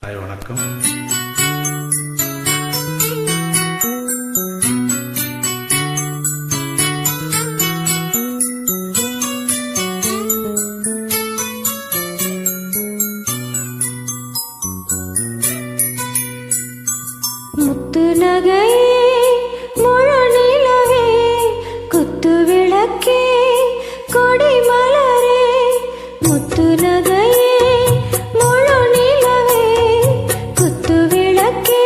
Hi, வணக்கம். முத்து நகை முழு நிலவே குத்து விளக்கே கொடி மலரே முத்து நகை முழு நிலவே குத்து விளக்கே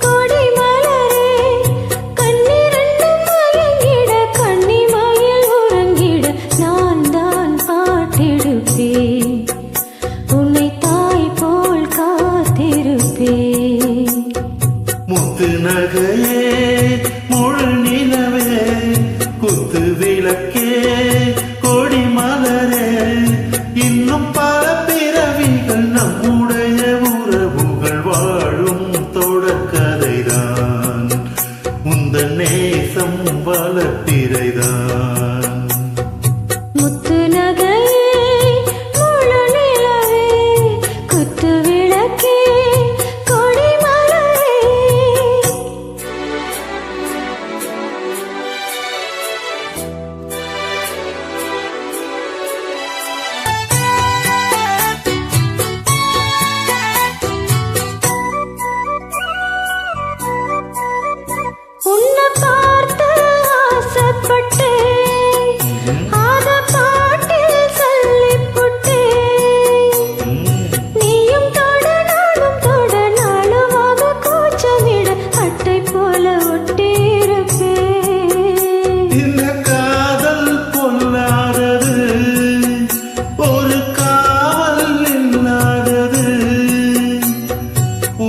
கொடி மலரே கண்ணிரண்டு மயங்கிட கண்ணிமயில் உறங்கிட நான் தான் பாட்டெடுப்பேன் உன்னை தாய் போல் காத்திருப்பேன். முத்து நகையே முழு நிலவே குத்து விளக்கே கொடி மலரே இன்னும் பல பிறவிகள் நம்முடைய உறவுகள் வாழும் தொடர்கதைதான் உந்தன் நேசம் வளர்த்திரைதான். முத்து நகை முழு நிலவே குத்து விளக்கே கொடி மலரே. உன்னை பார்த்து ஆசைப்பட்டேன் அத பாட்டில் சொல்லிப்புட்டேன். நீயும் தொட நானும் தொட நாளுமாக கூச்சமிட அட்டை போல ஒட்டியிருப்பேன். இந்த காதல் பொல்லாதது ஒரு காவல் இல்லாதது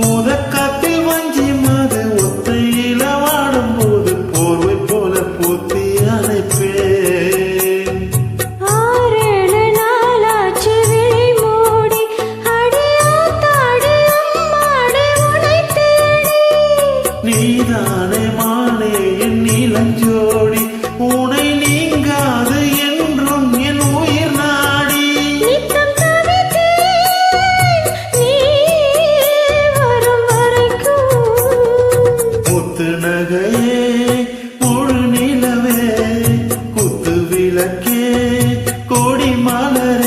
உதக்காத்தில் வஞ்சி மது ஒத்தையில வாடும் போது போர்வை போல பூத்தி அணைப்பேன். 6-7 நாளாச்சு விழி மூடி அடியாத்தாடி அம்மாடி உன்னை தேடி. நீதானே மானே என் நீலஞ்சோடி உனை நீங்காது என்றும் என் உயிர் நாடி. நித்தம் தவித்தேன் நீ வரும் வரைக்கும். முத்து நகையே முழு நிலவே குத்து விளக்கே கொடி மலரே